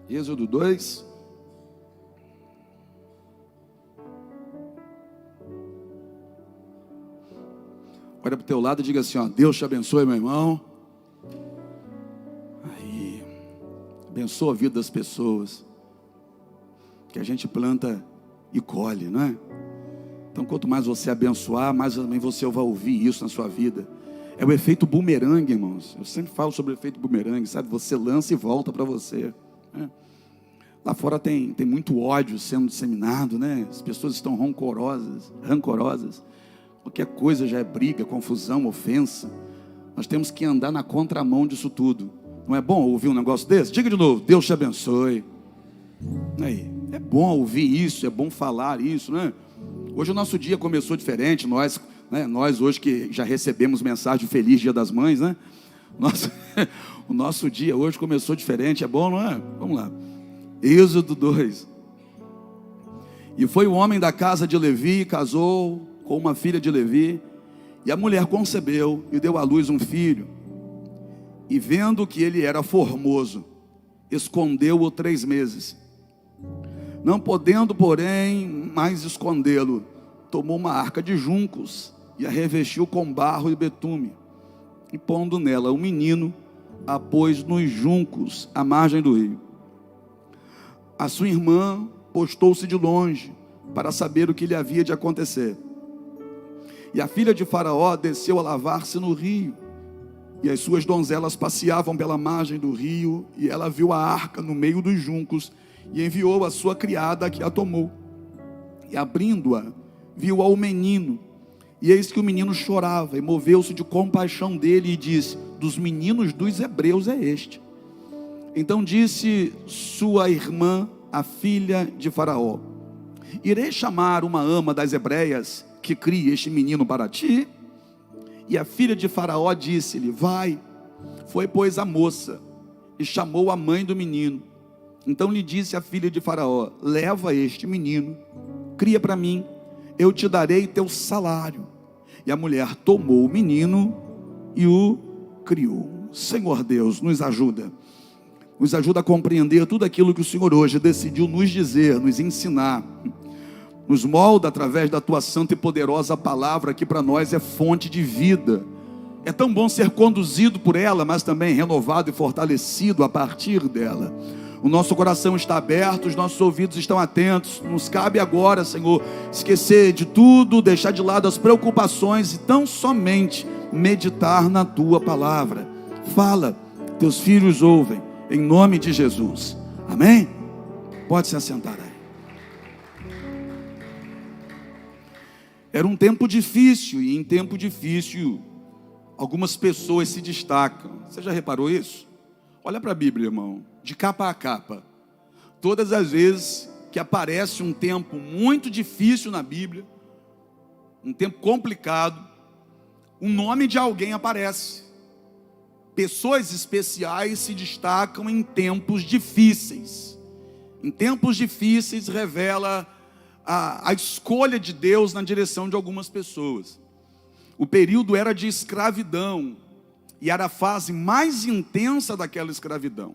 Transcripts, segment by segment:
Êxodo 2. Olha para o teu lado e diga assim, ó, Deus te abençoe, meu irmão. Aí, abençoa a vida das pessoas, que a gente planta e colhe, não é? Então, quanto mais você abençoar, mais também você vai ouvir isso na sua vida. É o efeito bumerangue, irmãos. Eu sempre falo sobre o efeito bumerangue, sabe? Você lança e volta para você, né? Lá fora tem muito ódio sendo disseminado, né? As pessoas estão rancorosas. Qualquer coisa já é briga, confusão, ofensa. Nós temos que andar na contramão disso tudo. Não é bom ouvir um negócio desse? Diga de novo, Deus te abençoe. Aí, é bom ouvir isso, é bom falar isso, né? Hoje o nosso dia começou diferente, nós hoje que já recebemos mensagem Feliz Dia das Mães, né? O nosso dia hoje começou diferente, é bom, não é? Vamos lá. Êxodo 2. E foi o homem da casa de Levi e casou com uma filha de Levi, e a mulher concebeu e deu à luz um filho. E vendo que ele era formoso, escondeu-o 3 meses. Não podendo, porém, mais escondê-lo, tomou uma arca de juncos e a revestiu com barro e betume, e pondo nela o menino, a pôs nos juncos à margem do rio. A sua irmã postou-se de longe para saber o que lhe havia de acontecer. E a filha de Faraó desceu a lavar-se no rio, e as suas donzelas passeavam pela margem do rio, e ela viu a arca no meio dos juncos, e enviou a sua criada, que a tomou. E abrindo-a, viu ao menino, e eis que o menino chorava, e moveu-se de compaixão dele, e disse: dos meninos dos hebreus é este. Então disse sua irmã, a filha de Faraó: irei chamar uma ama das hebreias, que crie este menino para ti? E a filha de Faraó disse-lhe: vai. Foi, pois, a moça, e chamou a mãe do menino. Então lhe disse a filha de Faraó: leva este menino, cria para mim, eu te darei teu salário. E a mulher tomou o menino e o criou. Senhor Deus, nos ajuda a compreender tudo aquilo que o Senhor hoje decidiu nos dizer, nos ensinar. Nos molda através da tua santa e poderosa palavra, que para nós é fonte de vida. É tão bom ser conduzido por ela, mas também renovado e fortalecido a partir dela. O nosso coração está aberto, os nossos ouvidos estão atentos. Nos cabe agora, Senhor, esquecer de tudo, deixar de lado as preocupações e tão somente meditar na tua palavra. Fala, teus filhos ouvem, em nome de Jesus. Amém? Pode se assentar aí. Era um tempo difícil, e em tempo difícil, algumas pessoas se destacam. Você já reparou isso? Olha para a Bíblia, irmão, de capa a capa. Todas as vezes que aparece um tempo muito difícil na Bíblia, um tempo complicado, o nome de alguém aparece. Pessoas especiais se destacam em tempos difíceis. Em tempos difíceis revela a escolha de Deus na direção de algumas pessoas. O período era de escravidão, e era a fase mais intensa daquela escravidão.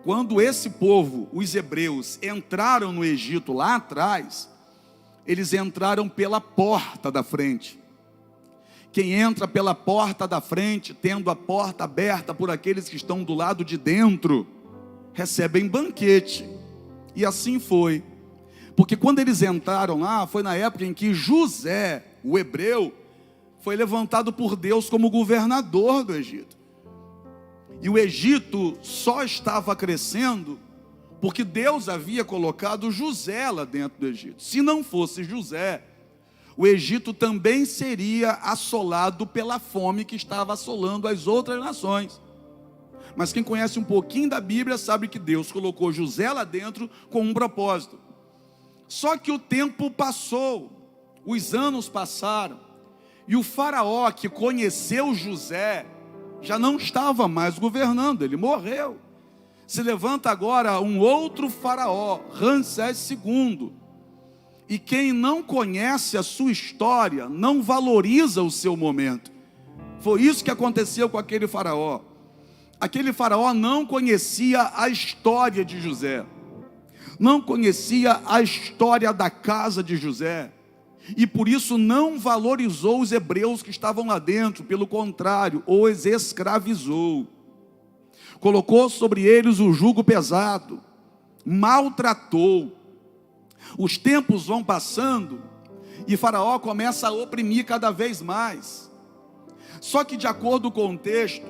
Quando esse povo, os hebreus, entraram no Egito lá atrás, eles entraram pela porta da frente. Quem entra pela porta da frente, tendo a porta aberta por aqueles que estão do lado de dentro, recebem banquete. E assim foi. Porque quando eles entraram lá, foi na época em que José, o hebreu, foi levantado por Deus como governador do Egito. E o Egito só estava crescendo porque Deus havia colocado José lá dentro do Egito. Se não fosse José, o Egito também seria assolado pela fome que estava assolando as outras nações. Mas quem conhece um pouquinho da Bíblia sabe que Deus colocou José lá dentro com um propósito. Só que o tempo passou, os anos passaram, e o faraó que conheceu José já não estava mais governando, ele morreu. Se levanta agora um outro faraó, Ramsés II. E quem não conhece a sua história, não valoriza o seu momento. Foi isso que aconteceu com aquele faraó. Aquele faraó não conhecia a história de José, não conhecia a história da casa de José, e por isso não valorizou os hebreus que estavam lá dentro. Pelo contrário, os escravizou, colocou sobre eles o jugo pesado, maltratou. Os tempos vão passando e Faraó começa a oprimir cada vez mais. Só que, de acordo com o texto,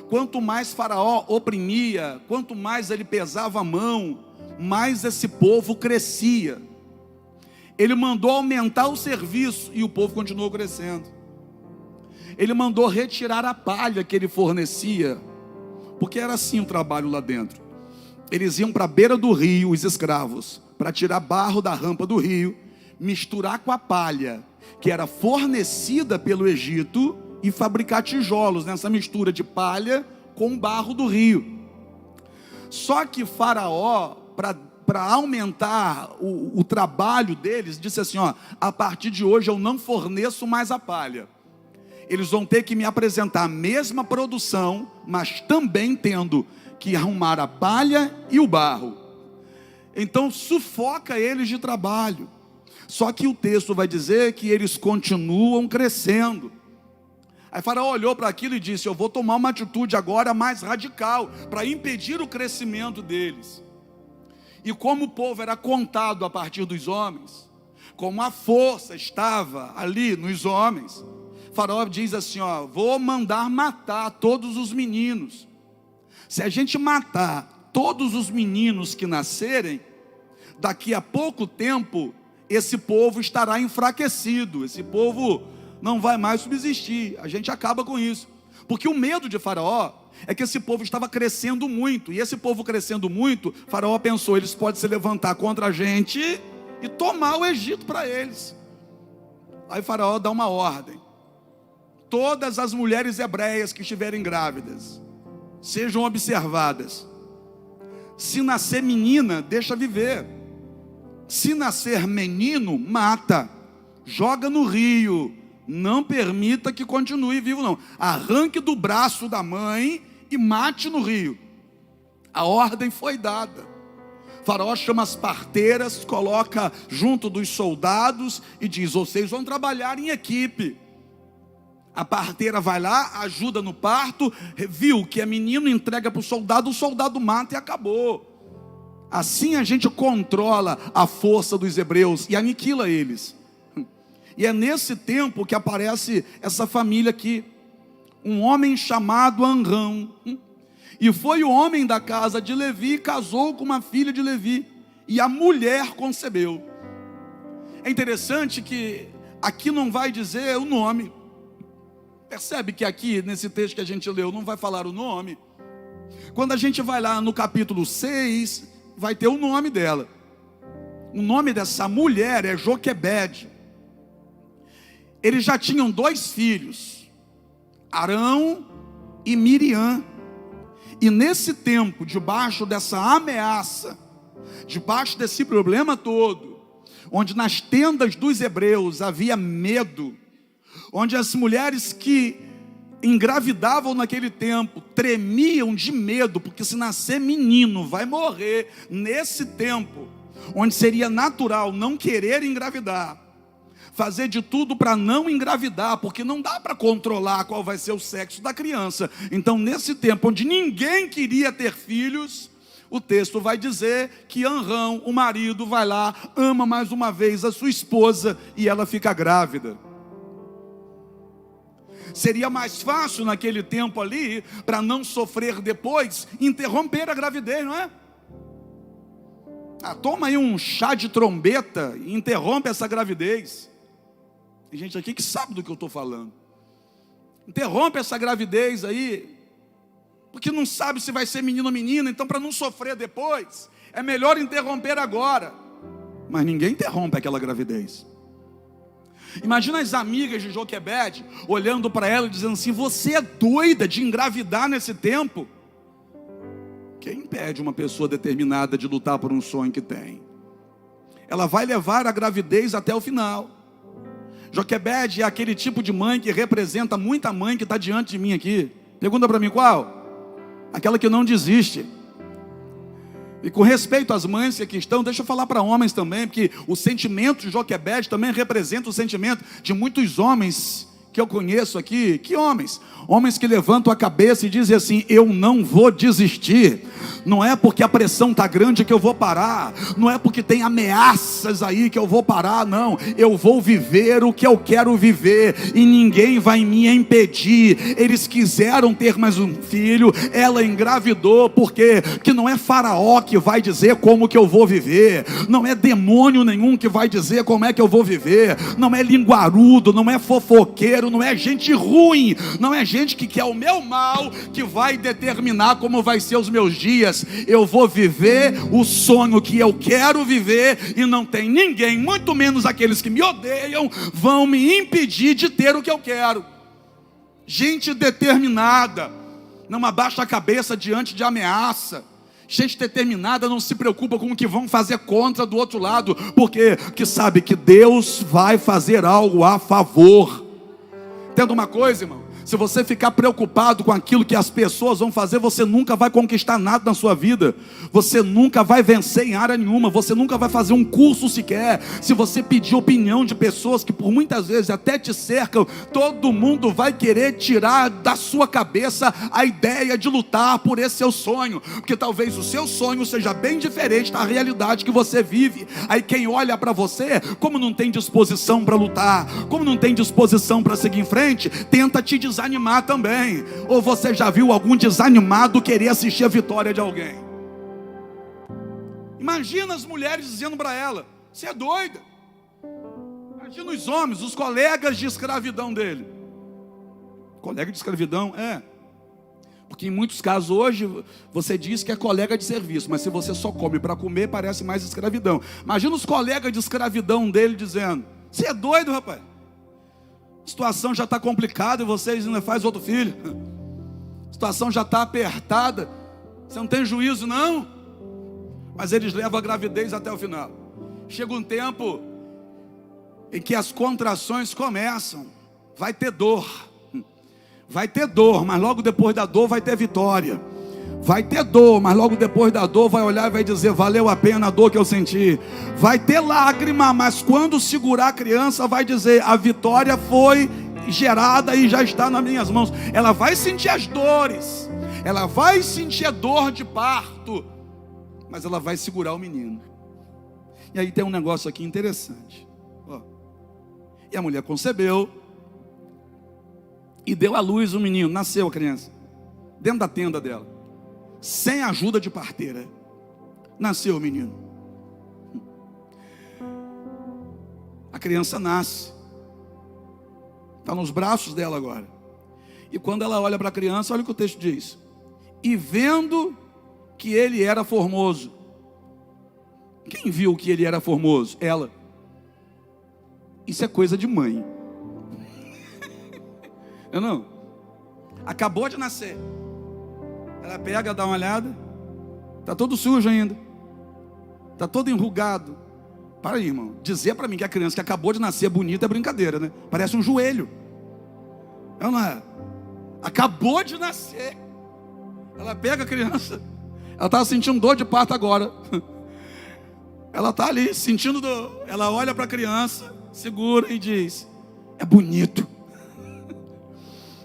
quanto mais Faraó oprimia, quanto mais ele pesava a mão, mais esse povo crescia. Ele mandou aumentar o serviço e o povo continuou crescendo. Ele mandou retirar a palha que ele fornecia, porque era assim o trabalho lá dentro. Eles iam para a beira do rio, os escravos, para tirar barro da rampa do rio, misturar com a palha que era fornecida pelo Egito e fabricar tijolos nessa mistura de palha com barro do rio. Só que Faraó, para aumentar o trabalho deles, disse assim: ó, a partir de hoje eu não forneço mais a palha. Eles vão ter que me apresentar a mesma produção, mas também tendo que arrumar a palha e o barro. Então sufoca eles de trabalho. Só que o texto vai dizer que eles continuam crescendo. Aí Faraó olhou para aquilo e disse: eu vou tomar uma atitude agora mais radical, para impedir o crescimento deles. E como o povo era contado a partir dos homens, como a força estava ali nos homens, Faraó diz assim: ó, vou mandar matar todos os meninos. Se a gente matar todos os meninos que nascerem, daqui a pouco tempo, esse povo estará enfraquecido, esse povo não vai mais subsistir, a gente acaba com isso. Porque o medo de Faraó é que esse povo estava crescendo muito, e esse povo crescendo muito, Faraó pensou: eles podem se levantar contra a gente e tomar o Egito para eles. Aí Faraó dá uma ordem: todas as mulheres hebreias que estiverem grávidas sejam observadas. Se nascer menina, deixa viver. Se nascer menino, mata, joga no rio, não permita que continue vivo não. Arranque do braço da mãe e mate no rio. A ordem foi dada. Faraó chama as parteiras, coloca junto dos soldados e diz: vocês vão trabalhar em equipe. A parteira vai lá, ajuda no parto, viu que é menino, entrega para o soldado mata e acabou. Assim a gente controla a força dos hebreus e aniquila eles. E é nesse tempo que aparece essa família aqui, um homem chamado Amrão. E foi o homem da casa de Levi, casou com uma filha de Levi, e a mulher concebeu. É interessante que aqui não vai dizer o nome. Percebe que aqui, nesse texto que a gente leu, não vai falar o nome. Quando a gente vai lá no capítulo 6, vai ter o nome dela. O nome dessa mulher é Joquebede. Eles já tinham 2 filhos, Arão e Miriam. E nesse tempo, debaixo dessa ameaça, debaixo desse problema todo, onde nas tendas dos hebreus havia medo, onde as mulheres que engravidavam naquele tempo tremiam de medo, porque se nascer menino vai morrer. Nesse tempo, onde seria natural não querer engravidar, fazer de tudo para não engravidar, porque não dá para controlar qual vai ser o sexo da criança. Então, nesse tempo onde ninguém queria ter filhos, o texto vai dizer que Amrão, o marido, vai lá, ama mais uma vez a sua esposa e ela fica grávida. Seria mais fácil naquele tempo ali, para não sofrer depois, interromper a gravidez, não é? Toma aí um chá de trombeta e interrompe essa gravidez. Tem gente aqui que sabe do que eu estou falando. Interrompe essa gravidez aí, porque não sabe se vai ser menino ou menina. Então, para não sofrer depois, é melhor interromper agora. Mas ninguém interrompe aquela gravidez. Imagina as amigas de Joquebede olhando para ela e dizendo assim: você é doida de engravidar nesse tempo? Quem impede uma pessoa determinada de lutar por um sonho que tem? Ela vai levar a gravidez até o final. Joquebede é aquele tipo de mãe que representa muita mãe que está diante de mim aqui. Pergunta para mim qual? aquela que não desiste. E com respeito às mães que aqui estão, deixa eu falar para homens também, porque o sentimento de Joquebede também representa o sentimento de muitos homens que eu conheço aqui. Que homens? Homens que levantam a cabeça e dizem assim: eu não vou desistir. Não é porque a pressão está grande que eu vou parar. Não é porque tem ameaças aí que eu vou parar, não. Eu vou viver o que eu quero viver, e ninguém vai me impedir. Eles quiseram ter mais um filho, ela engravidou, porque que não é Faraó que vai dizer como que eu vou viver. Não é demônio nenhum que vai dizer como é que eu vou viver. Não é linguarudo, não é fofoqueiro, não é gente ruim, não é gente que quer o meu mal, que vai determinar como vai ser os meus dias. Eu vou viver o sonho que eu quero viver, e não tem ninguém, muito menos aqueles que me odeiam, vão me impedir de ter o que eu quero. Gente determinada não abaixa a cabeça diante de ameaça. Gente determinada não se preocupa com o que vão fazer contra do outro lado, porque sabe que Deus vai fazer algo a favor. Entenda uma coisa, irmão: se você ficar preocupado com aquilo que as pessoas vão fazer, você nunca vai conquistar nada na sua vida. Você nunca vai vencer em área nenhuma. Você nunca vai fazer um curso sequer. Se você pedir opinião de pessoas que por muitas vezes até te cercam, todo mundo vai querer tirar da sua cabeça a ideia de lutar por esse seu sonho, porque talvez o seu sonho seja bem diferente da realidade que você vive. Aí quem olha para você, como não tem disposição para lutar, como não tem disposição para seguir em frente, tenta te desanimar também. Ou você já viu algum desanimado querer assistir a vitória de alguém? Imagina as mulheres dizendo para ela: você é doida. Imagina os homens, os colegas de escravidão dele. Colega de escravidão, porque em muitos casos hoje você diz que é colega de serviço, mas se você só come para comer, parece mais escravidão. Imagina os colegas de escravidão dele dizendo: você é doido, rapaz. A situação já está complicada e vocês ainda fazem outro filho. A situação já está apertada. Você não tem juízo, não? Mas eles levam a gravidez até o final. Chega um tempo em que as contrações começam. Vai ter dor. Vai ter dor, mas logo depois da dor vai ter vitória. Vai ter dor, mas logo depois da dor vai olhar e vai dizer: valeu a pena a dor que eu senti. Vai ter lágrima, mas quando segurar a criança vai dizer: a vitória foi gerada e já está nas minhas mãos. Ela vai sentir as dores, ela vai sentir a dor de parto, mas ela vai segurar o menino. E aí tem um negócio aqui interessante. E a mulher concebeu e deu à luz o menino. Nasceu a criança dentro da tenda dela, sem ajuda de parteira. Nasceu o menino. A criança nasce, está nos braços dela agora. E quando ela olha para a criança, olha o que o texto diz: e vendo que ele era formoso. Quem viu que ele era formoso? Ela. Isso é coisa de mãe. Eu não. Acabou de nascer. Ela pega, dá uma olhada. Está todo sujo ainda. Está todo enrugado. Para aí, irmão. Dizer para mim que a criança que acabou de nascer é bonita é brincadeira, né? Parece um joelho. Não é? Acabou de nascer. Ela pega a criança. Ela estava sentindo dor de parto agora. Ela está ali sentindo dor. Ela olha para a criança, segura e diz: é bonito.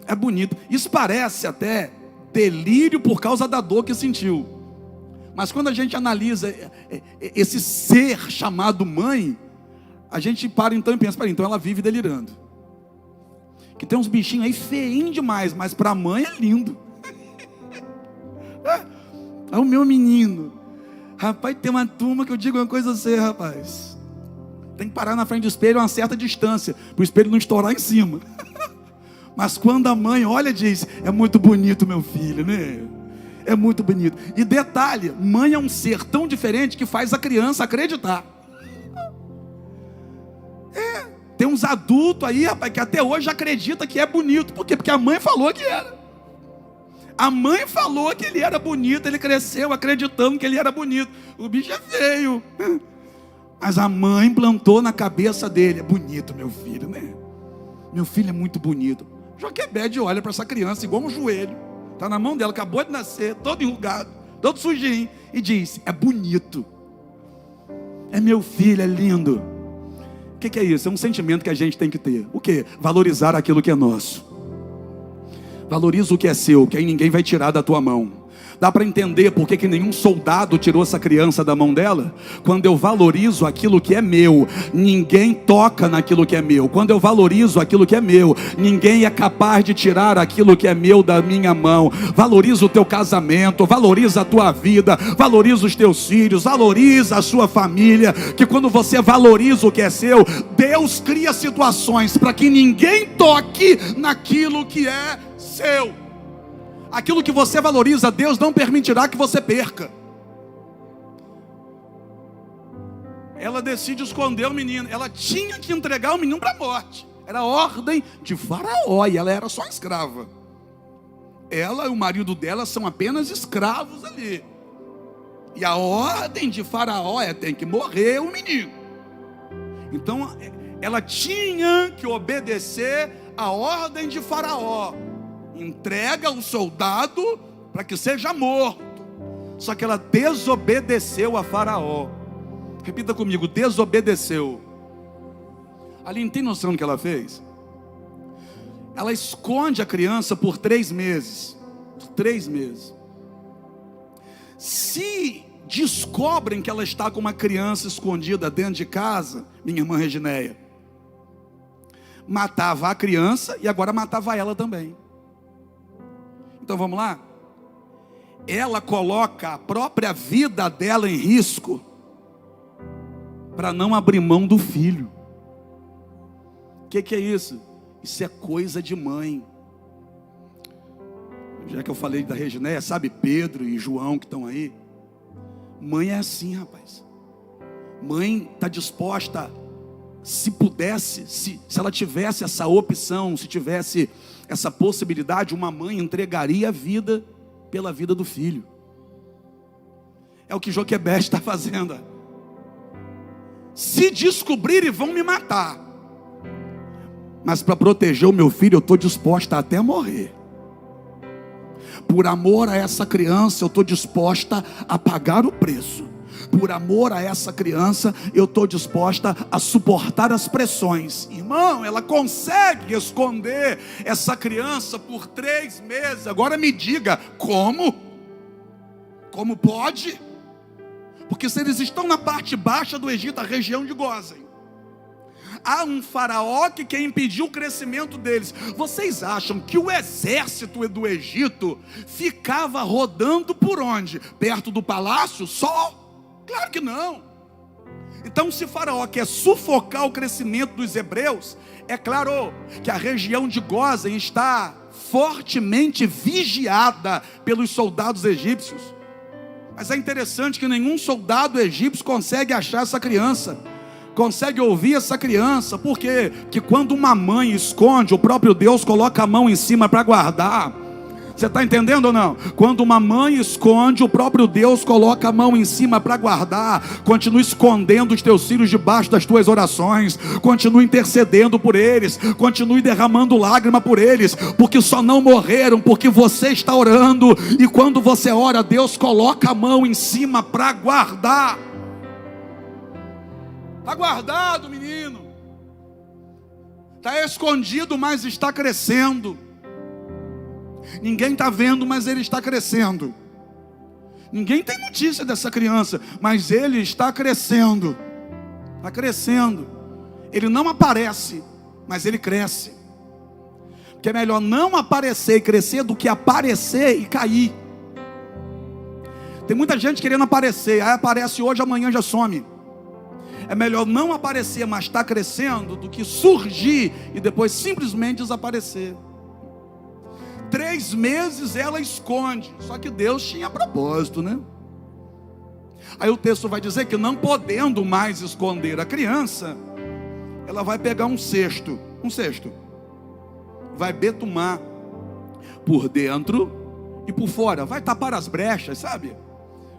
É bonito. Isso parece até delírio por causa da dor que sentiu. Mas quando a gente analisa esse ser chamado mãe, a gente para então e pensa: então ela vive delirando. Que tem uns bichinhos aí feinhos demais, mas para a mãe é lindo. É o meu menino. Rapaz, tem uma turma que eu digo uma coisa assim, rapaz. Tem que parar na frente do espelho a uma certa distância, para o espelho não estourar em cima. Mas quando a mãe olha e diz: é muito bonito meu filho, né? É muito bonito. E detalhe, mãe é um ser tão diferente que faz a criança acreditar. Tem uns adultos aí, rapaz, que até hoje acredita que é bonito. Por quê? Porque a mãe falou que era. A mãe falou que ele era bonito, ele cresceu acreditando que ele era bonito. O bicho é feio. Mas a mãe plantou na cabeça dele: é bonito meu filho, né? Meu filho é muito bonito. Joquebede olha para essa criança igual um joelho. Está na mão dela, acabou de nascer, todo enrugado, todo sujinho. E diz: é bonito. É meu filho, é lindo. O que é isso? É um sentimento que a gente tem que ter. O quê? Valorizar aquilo que é nosso. Valoriza o que é seu, que aí ninguém vai tirar da tua mão. Dá para entender por que nenhum soldado tirou essa criança da mão dela? Quando eu valorizo aquilo que é meu, ninguém toca naquilo que é meu. Quando eu valorizo aquilo que é meu, ninguém é capaz de tirar aquilo que é meu da minha mão. Valoriza o teu casamento, valoriza a tua vida, valoriza os teus filhos, valoriza a sua família. Que quando você valoriza o que é seu, Deus cria situações para que ninguém toque naquilo que é seu. Aquilo que você valoriza, Deus não permitirá que você perca. Ela decide esconder o menino. Ela tinha que entregar o menino para a morte. Era a ordem de Faraó, e ela era só escrava. Ela e o marido dela são apenas escravos ali. E a ordem de Faraó é: tem que morrer o menino. Então ela tinha que obedecer a ordem de Faraó. Entrega o soldado para que seja morto. Só que ela desobedeceu a Faraó. Repita comigo: desobedeceu. Aline, tem noção do que ela fez? Ela esconde a criança por 3 meses. 3 meses. Se descobrem que ela está com uma criança escondida dentro de casa, minha irmã Reginéia, matava a criança e agora matava ela também. Então vamos lá? Ela coloca a própria vida dela em risco para não abrir mão do filho. O que é isso? Isso é coisa de mãe. Já que eu falei da Reginéia, sabe Pedro e João que estão aí? Mãe é assim, rapaz. Mãe está disposta, se pudesse, se ela tivesse essa opção, se tivesse essa possibilidade, uma mãe entregaria a vida pela vida do filho. É o que Joquebede está fazendo. Se descobrirem, vão me matar, mas para proteger o meu filho, eu estou disposta até a morrer. Por amor a essa criança, eu estou disposta a pagar o preço. Por amor a essa criança, eu estou disposta a suportar as pressões. Irmão, ela consegue esconder essa criança por 3 meses. Agora me diga, como? Como pode? Porque se eles estão na parte baixa do Egito, a região de Gósen, há um faraó que quer impedir o crescimento deles. Vocês acham que o exército do Egito ficava rodando por onde? Perto do palácio só? Claro que não. Então, se Faraó quer sufocar o crescimento dos hebreus, é claro que a região de Gósen está fortemente vigiada pelos soldados egípcios. Mas é interessante que nenhum soldado egípcio consegue achar essa criança, consegue ouvir essa criança. Por quê? Que quando uma mãe esconde, o próprio Deus coloca a mão em cima para guardar. Você está entendendo ou não? Quando uma mãe esconde, o próprio Deus coloca a mão em cima para guardar. Continue escondendo os teus filhos debaixo das tuas orações. Continue intercedendo por eles. Continue derramando lágrima por eles. Porque só não morreram porque você está orando. E quando você ora, Deus coloca a mão em cima para guardar. Está guardado, menino. Está escondido, mas está crescendo. Ninguém está vendo, mas ele está crescendo. Ninguém tem notícia dessa criança, mas ele está crescendo. Está crescendo. Ele não aparece, mas ele cresce. Porque é melhor não aparecer e crescer do que aparecer e cair. Tem muita gente querendo aparecer, aí aparece hoje, amanhã já some. É melhor não aparecer, mas está crescendo, do que surgir e depois simplesmente desaparecer. 3 meses ela esconde, só que Deus tinha propósito, né? Aí o texto vai dizer que não podendo mais esconder a criança, ela vai pegar um cesto, vai betumar por dentro e por fora, vai tapar as brechas, sabe?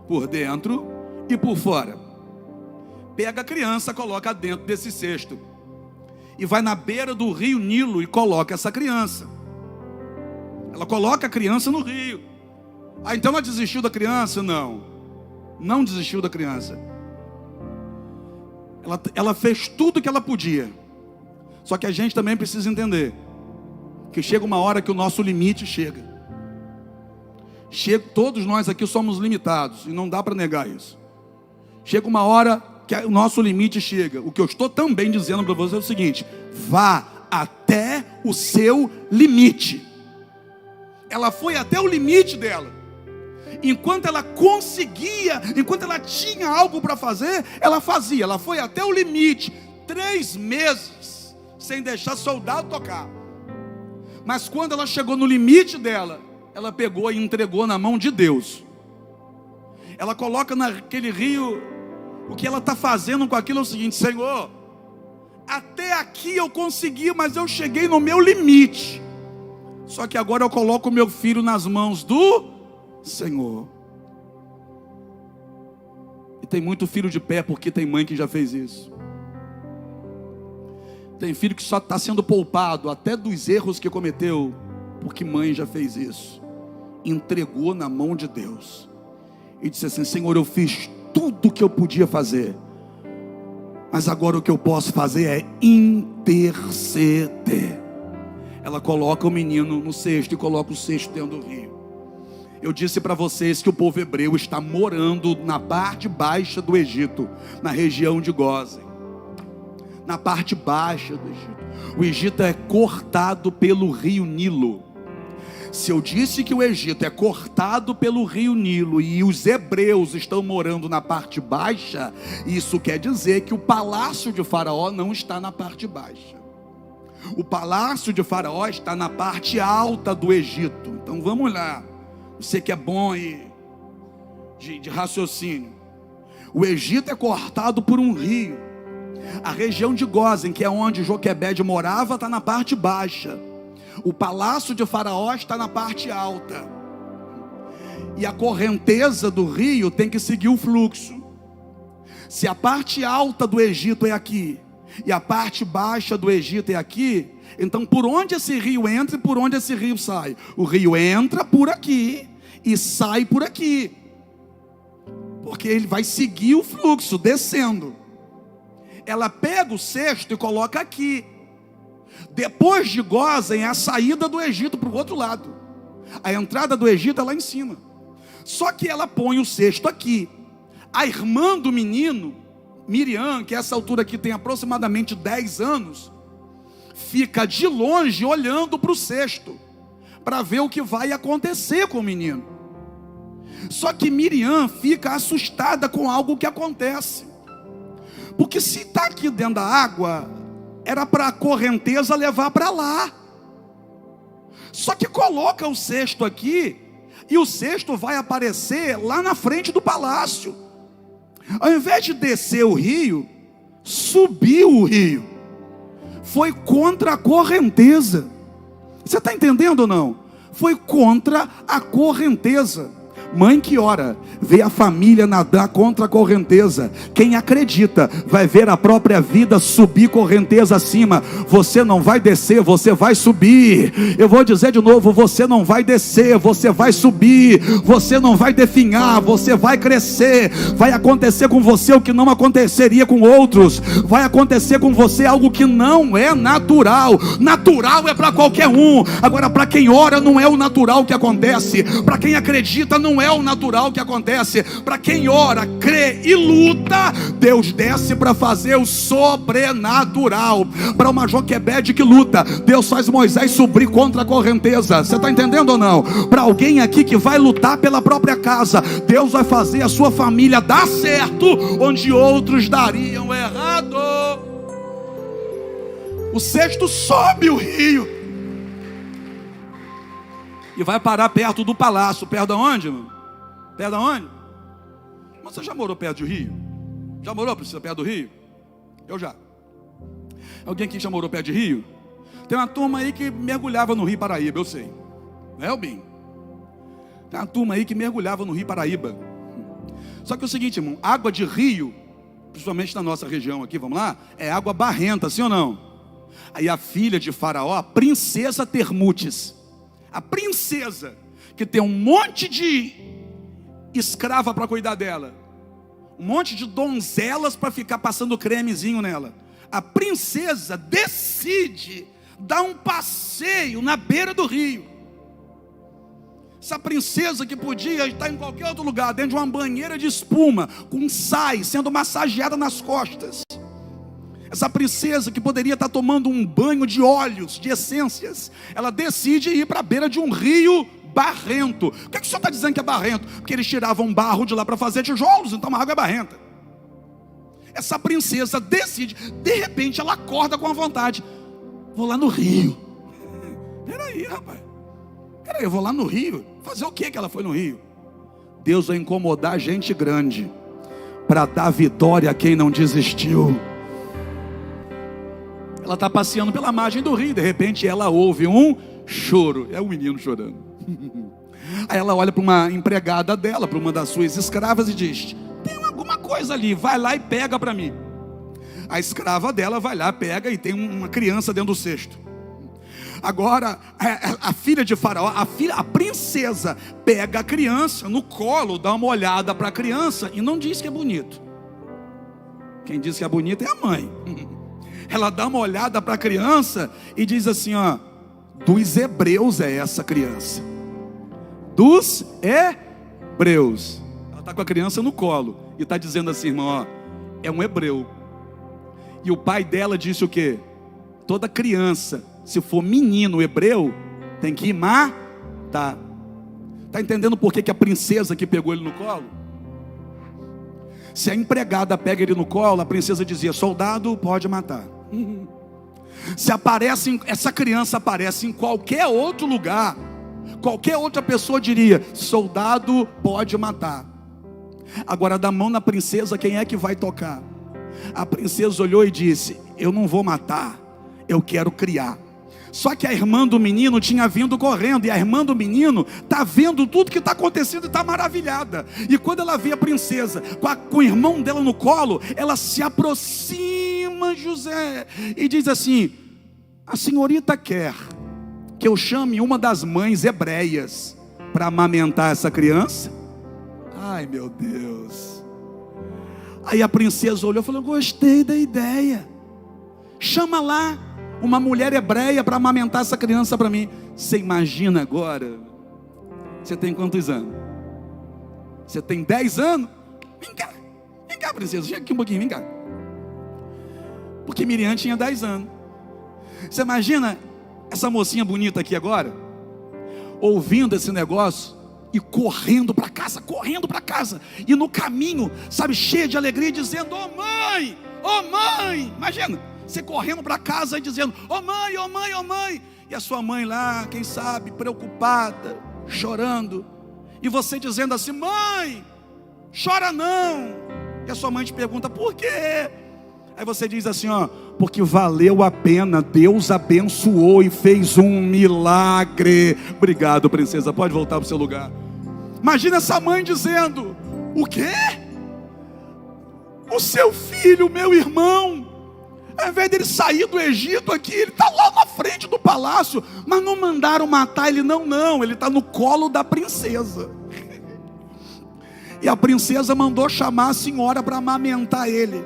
Por dentro e por fora. Pega a criança, coloca dentro desse cesto e vai na beira do rio Nilo e coloca essa criança. Ela coloca a criança no rio. Ah, então ela desistiu da criança? Não, não desistiu da criança. Ela fez tudo o que ela podia. Só que a gente também precisa entender que chega uma hora que o nosso limite chega. Todos nós aqui somos limitados, e não dá para negar isso. Chega uma hora que o nosso limite chega. O que eu estou também dizendo para você é o seguinte: vá até o seu limite. Ela foi até o limite dela. Enquanto ela conseguia, enquanto ela tinha algo para fazer, ela fazia. Ela foi até o limite, 3 meses, sem deixar soldado tocar. Mas quando ela chegou no limite dela, ela pegou e entregou na mão de Deus. Ela coloca naquele rio, o que ela está fazendo com aquilo é o seguinte: Senhor, até aqui eu consegui, mas eu cheguei no meu limite. Só que agora eu coloco o meu filho nas mãos do Senhor. E tem muito filho de pé, porque tem mãe que já fez isso. Tem filho que só está sendo poupado até dos erros que cometeu, porque mãe já fez isso. Entregou na mão de Deus e disse assim: Senhor, eu fiz tudo o que eu podia fazer, mas agora o que eu posso fazer é interceder. Ela coloca o menino no cesto e coloca o cesto dentro do rio. Eu disse para vocês que o povo hebreu está morando na parte baixa do Egito, na região de Gósen. Na parte baixa do Egito. O Egito é cortado pelo rio Nilo. Se eu disse que o Egito é cortado pelo rio Nilo e os hebreus estão morando na parte baixa, isso quer dizer que o palácio de Faraó não está na parte baixa. O palácio de Faraó está na parte alta do Egito. Então vamos lá. Você que é bom aí de raciocínio. O Egito é cortado por um rio. A região de Gósen, que é onde Joquebede morava, está na parte baixa. O palácio de Faraó está na parte alta. E a correnteza do rio tem que seguir o fluxo. Se a parte alta do Egito é aqui e a parte baixa do Egito é aqui, então por onde esse rio entra e por onde esse rio sai? O rio entra por aqui e sai por aqui, porque ele vai seguir o fluxo, descendo. Ela pega o cesto e coloca aqui. Depois de Gósen é a saída do Egito para o outro lado. A entrada do Egito é lá em cima. Só que ela põe o cesto aqui. A irmã do menino, Miriam, que a essa altura aqui tem aproximadamente 10 anos, fica de longe olhando para o cesto, para ver o que vai acontecer com o menino. Só que Miriam fica assustada com algo que acontece. Porque se está aqui dentro da água, era para a correnteza levar para lá. Só que coloca o cesto aqui, e o cesto vai aparecer lá na frente do palácio. Ao invés de descer o rio, subiu o rio. Foi contra a correnteza. Você está entendendo ou não? Foi contra a correnteza. Mãe que ora, vê a família nadar contra a correnteza. Quem acredita vai ver a própria vida subir correnteza acima. Você não vai descer, você vai subir. Eu vou dizer de novo: você não vai descer, você vai subir. Você não vai definhar, você vai crescer. Vai acontecer com você o que não aconteceria com outros. Vai acontecer com você algo que não é natural. Natural é para qualquer um. Agora, para quem ora, não é o natural que acontece. Para quem acredita, não é o natural que acontece. Para quem ora, crê e luta, Deus desce para fazer o sobrenatural. Para uma Joquebede que luta, Deus faz Moisés subir contra a correnteza. Você está entendendo ou não? Para alguém aqui que vai lutar pela própria casa, Deus vai fazer a sua família dar certo onde outros dariam errado. O cesto sobe o rio e vai parar perto do palácio. Perto de onde, irmão? Perto de onde? Mas você já morou perto do rio? Já morou, Priscila, perto do rio? Eu já. Alguém aqui já morou perto de rio? Tem uma turma aí que mergulhava no Rio Paraíba, eu sei. Não é, Albin? Tem uma turma aí que mergulhava no Rio Paraíba. Só que é o seguinte, irmão, água de rio, principalmente na nossa região aqui, vamos lá, é água barrenta, sim ou não? Aí a filha de Faraó, a princesa Termutes, A princesa, que tem um monte de escrava para cuidar dela, um monte de donzelas para ficar passando cremezinho nela. A princesa decide dar um passeio na beira do rio. Essa princesa que podia estar em qualquer outro lugar, dentro de uma banheira de espuma, com sais, sendo massageada nas costas. Essa princesa que poderia estar tomando um banho de óleos, de essências, ela decide ir para a beira de um rio barrento. Por que o senhor está dizendo que é barrento? Porque eles tiravam barro de lá para fazer tijolos, então a água é barrenta. Essa princesa decide, de repente ela acorda com a vontade: vou lá no rio. Peraí, rapaz, peraí, eu vou lá no rio. Fazer o que ela foi no rio? Deus vai incomodar gente grande para dar vitória a quem não desistiu. Ela está passeando pela margem do rio, de repente ela ouve um choro. É o menino chorando. Aí ela olha para uma empregada dela, para uma das suas escravas, e diz: tem alguma coisa ali, vai lá e pega para mim. A escrava dela vai lá, pega, e tem uma criança dentro do cesto. Agora a filha de Faraó, a princesa, pega a criança no colo, dá uma olhada para a criança e não diz que é bonito. Quem diz que é bonito é a mãe. Ela dá uma olhada para a criança e diz assim: ó, dos hebreus é essa criança. Dos hebreus. Ela está com a criança no colo e está dizendo assim: irmão, ó, é um hebreu. E o pai dela disse o quê? Toda criança, se for menino hebreu, tem que matar. Está entendendo por que a princesa que pegou ele no colo? Se a empregada pega ele no colo, a princesa dizia: soldado pode matar. Se aparece, essa criança aparece em qualquer outro lugar, qualquer outra pessoa diria: soldado pode matar. Agora, da mão na princesa, quem é que vai tocar? A princesa olhou e disse: eu não vou matar, eu quero criar. Só que a irmã do menino tinha vindo correndo, e a irmã do menino está vendo tudo que está acontecendo e está maravilhada. E quando ela vê a princesa com o irmão dela no colo, ela se aproxima, José, e diz assim: a senhorita quer que eu chame uma das mães hebreias para amamentar essa criança? Ai, meu Deus. Aí a princesa olhou e falou: gostei da ideia, chama lá uma mulher hebreia para amamentar essa criança para mim. Você imagina agora? Você tem quantos anos? Você tem 10 anos? Vem cá, princesa, chega aqui um pouquinho, vem cá. Porque Miriam tinha 10 anos. Você imagina essa mocinha bonita aqui agora, ouvindo esse negócio e correndo para casa, e no caminho, sabe, cheia de alegria, dizendo: ô mãe, imagina, você correndo para casa e dizendo: ô mãe, e a sua mãe lá, quem sabe, preocupada, chorando, e você dizendo assim: mãe, chora não. E a sua mãe te pergunta: por quê? Aí você diz assim: ó, porque valeu a pena, Deus abençoou e fez um milagre. Obrigado, princesa, pode voltar para o seu lugar. Imagina essa mãe dizendo: o quê? O seu filho, meu irmão, ao invés dele sair do Egito aqui, ele está lá na frente do palácio, mas não mandaram matar ele, não, ele está no colo da princesa. E a princesa mandou chamar a senhora para amamentar ele.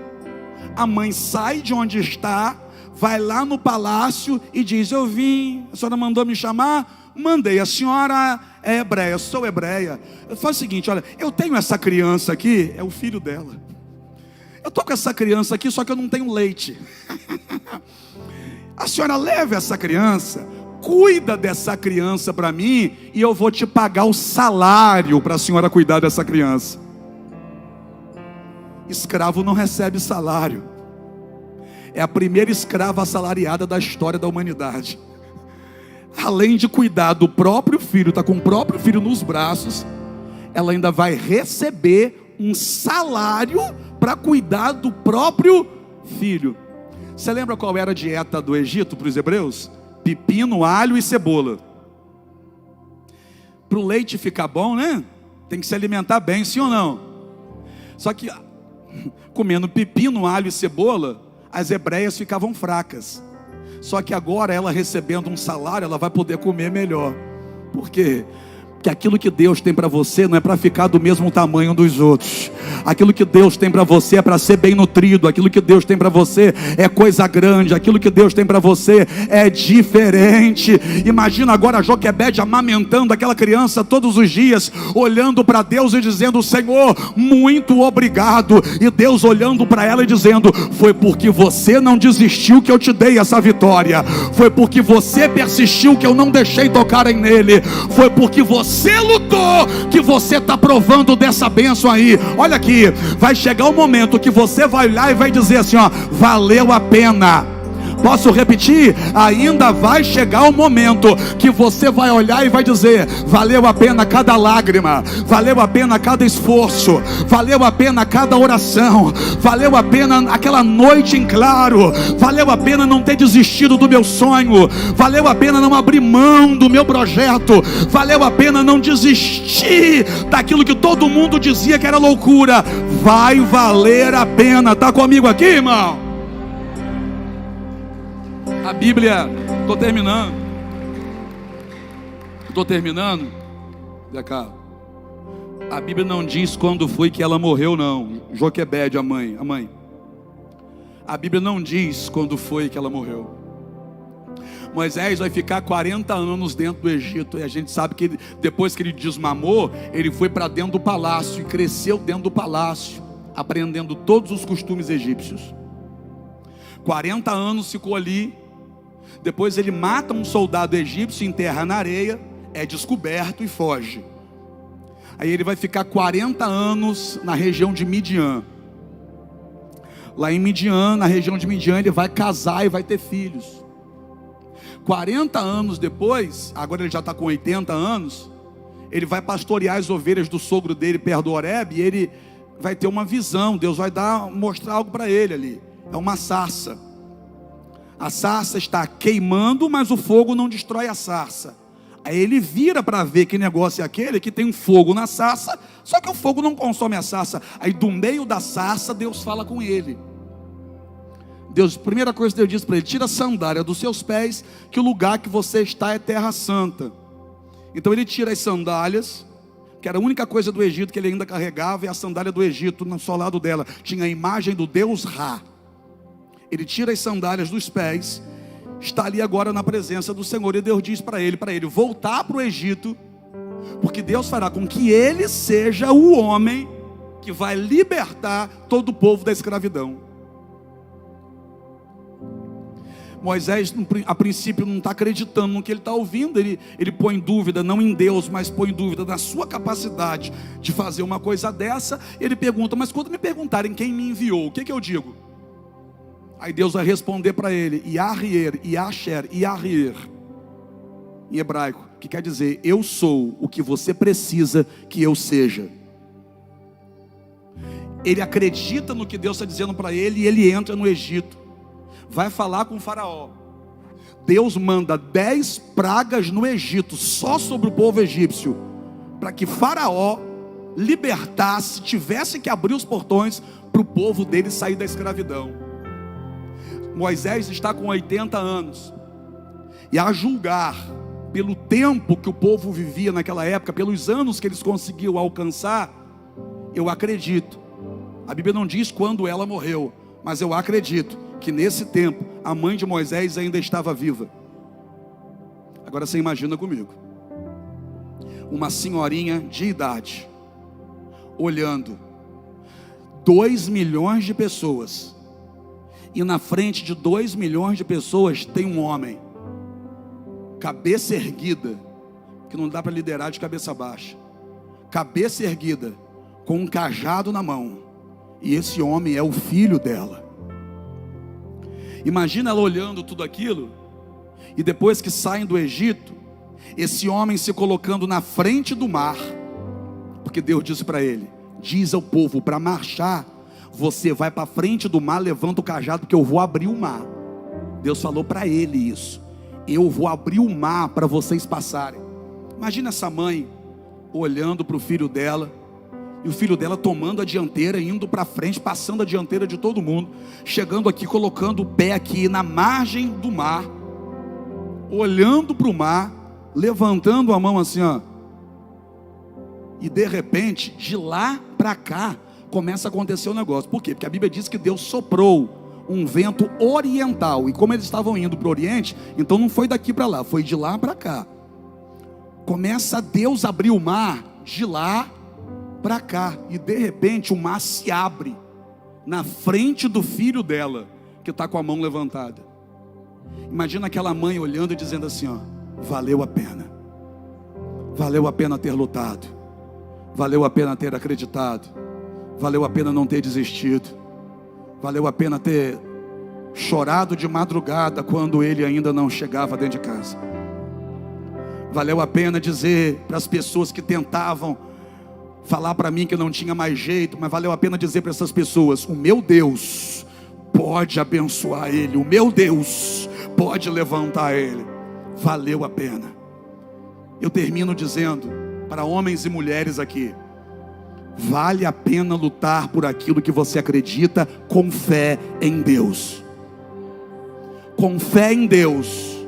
A mãe sai de onde está, vai lá no palácio e diz: eu vim, a senhora mandou me chamar? Mandei. A senhora é hebreia? Sou hebreia. Faz o seguinte, olha, eu tenho essa criança aqui, é o filho dela. Eu estou com essa criança aqui, só que eu não tenho leite. A senhora leva essa criança, cuida dessa criança para mim, e eu vou te pagar o salário para a senhora cuidar dessa criança. Escravo não recebe salário. É a primeira escrava assalariada da história da humanidade. Além de cuidar do próprio filho, está com o próprio filho nos braços, ela ainda vai receber um salário para cuidar do próprio filho. Você lembra qual era a dieta do Egito para os hebreus? Pepino, alho e cebola. Para o leite ficar bom, né? Tem que se alimentar bem, sim ou não? Só que comendo pepino, alho e cebola, as hebreias ficavam fracas. Só que agora, ela recebendo um salário, ela vai poder comer melhor. Por quê? Que aquilo que Deus tem para você não é para ficar do mesmo tamanho dos outros. Aquilo que Deus tem para você é para ser bem nutrido. Aquilo que Deus tem para você é coisa grande. Aquilo que Deus tem para você é diferente. Imagina agora Joquebede amamentando aquela criança todos os dias, olhando para Deus e dizendo: Senhor, muito obrigado. E Deus olhando para ela e dizendo: foi porque você não desistiu que eu te dei essa vitória. Foi porque você persistiu que eu não deixei tocarem nele. Foi porque você lutou que você está provando dessa bênção aí. Olha aqui, vai chegar o momento que você vai olhar e vai dizer assim, ó: valeu a pena. Posso repetir? Ainda vai chegar o momento que você vai olhar e vai dizer: valeu a pena cada lágrima, valeu a pena cada esforço, valeu a pena cada oração, valeu a pena aquela noite em claro, valeu a pena não ter desistido do meu sonho, valeu a pena não abrir mão do meu projeto, valeu a pena não desistir daquilo que todo mundo dizia que era loucura. Vai valer a pena. Está comigo aqui, irmão? A Bíblia, estou terminando, Zé Carlos. A Bíblia não diz quando foi que ela morreu, não. Joquebede, a mãe. A Bíblia não diz quando foi que ela morreu. Moisés vai ficar 40 anos dentro do Egito, e a gente sabe que depois que ele desmamou, ele foi para dentro do palácio e cresceu dentro do palácio, aprendendo todos os costumes egípcios. 40 anos ficou ali. Depois ele mata um soldado egípcio, enterra na areia, é descoberto e foge. Aí ele vai ficar 40 anos na região de Midian. Lá em Midian, na região de Midian, ele vai casar e vai ter filhos. 40 anos depois, agora ele já está com 80 anos, ele vai pastorear as ovelhas do sogro dele perto do Horebe, e ele vai ter uma visão. Deus vai mostrar algo para ele ali. É uma sarça. A sarça está queimando, mas o fogo não destrói a sarça. Aí ele vira para ver que negócio é aquele que tem um fogo na sarça, só que o fogo não consome a sarça. Aí do meio da sarça Deus fala com ele. Deus, primeira coisa que Deus diz para ele: tira a sandália dos seus pés, que o lugar que você está é terra santa. Então ele tira as sandálias, que era a única coisa do Egito que ele ainda carregava, e a sandália do Egito, no solado dela, tinha a imagem do Deus Ra. Ele tira as sandálias dos pés, está ali agora na presença do Senhor, e Deus diz para ele voltar para o Egito, porque Deus fará com que ele seja o homem que vai libertar todo o povo da escravidão. Moisés, a princípio, não está acreditando no que ele está ouvindo. Ele põe dúvida, não em Deus, mas põe dúvida na sua capacidade de fazer uma coisa dessa. Ele pergunta: mas quando me perguntarem quem me enviou, o que eu digo? Aí Deus vai responder para ele: Yahier, Yasher, Yahier, em hebraico, que quer dizer: eu sou o que você precisa que eu seja. Ele acredita no que Deus está dizendo para ele, e ele entra no Egito, vai falar com o faraó. Deus manda 10 pragas no Egito, só sobre o povo egípcio, para que faraó libertasse, tivesse que abrir os portões para o povo dele sair da escravidão. Moisés está com 80 anos, e a julgar pelo tempo que o povo vivia naquela época, pelos anos que eles conseguiram alcançar, eu acredito, a Bíblia não diz quando ela morreu, mas eu acredito que nesse tempo a mãe de Moisés ainda estava viva. Agora você imagina comigo, uma senhorinha de idade, olhando 2 milhões de pessoas, e na frente de 2 milhões de pessoas tem um homem, cabeça erguida, que não dá para liderar de cabeça baixa, cabeça erguida, com um cajado na mão, e esse homem é o filho dela. Imagina ela olhando tudo aquilo, e depois que saem do Egito, esse homem se colocando na frente do mar, porque Deus disse para ele: diz ao povo para marchar, você vai para frente do mar, levanta o cajado, porque eu vou abrir o mar. Deus falou para ele isso: eu vou abrir o mar para vocês passarem. Imagina essa mãe olhando para o filho dela, e o filho dela tomando a dianteira, indo para frente, passando a dianteira de todo mundo, chegando aqui, colocando o pé aqui na margem do mar, olhando para o mar, levantando a mão assim, ó. E de repente, de lá para cá, começa a acontecer um negócio. Por quê? Porque a Bíblia diz que Deus soprou um vento oriental. E como eles estavam indo para o Oriente, então não foi daqui para lá, foi de lá para cá. Começa Deus a abrir o mar de lá para cá. E de repente o mar se abre na frente do filho dela, que está com a mão levantada. Imagina aquela mãe olhando e dizendo assim, ó: valeu a pena. Valeu a pena ter lutado. Valeu a pena ter acreditado. Valeu a pena não ter desistido. Valeu a pena ter chorado de madrugada quando ele ainda não chegava dentro de casa. Valeu a pena dizer para as pessoas que tentavam falar para mim que não tinha mais jeito, mas valeu a pena dizer para essas pessoas: o meu Deus pode abençoar ele, o meu Deus pode levantar ele. Valeu a pena. Eu termino dizendo para homens e mulheres aqui: vale a pena lutar por aquilo que você acredita, com fé em Deus. Com fé em Deus,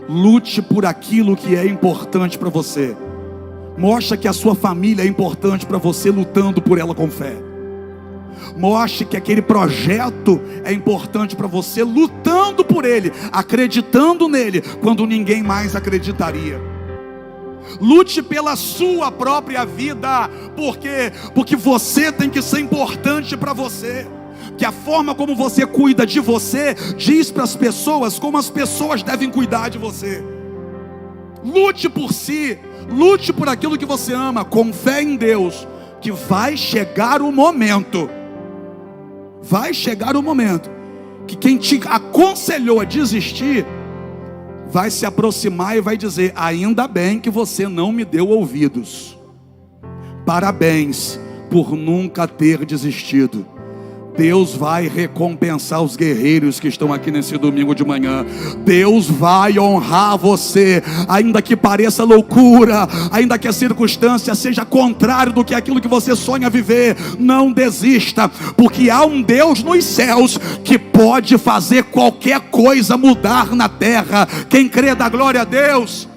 lute por aquilo que é importante para você. Mostre que a sua família é importante para você, lutando por ela com fé. Mostre que aquele projeto é importante para você, lutando por ele, acreditando nele, quando ninguém mais acreditaria. Lute pela sua própria vida, porque você tem que ser importante para você. Que a forma como você cuida de você diz para as pessoas como as pessoas devem cuidar de você. Lute por si, lute por aquilo que você ama, com fé em Deus, que vai chegar o momento. Vai chegar o momento que quem te aconselhou a desistir vai se aproximar e vai dizer: ainda bem que você não me deu ouvidos. Parabéns por nunca ter desistido. Deus vai recompensar os guerreiros que estão aqui nesse domingo de manhã. Deus vai honrar você, ainda que pareça loucura, ainda que a circunstância seja contrário do que aquilo que você sonha viver. Não desista, porque há um Deus nos céus que pode fazer qualquer coisa mudar na terra. Quem crê, dá glória a Deus.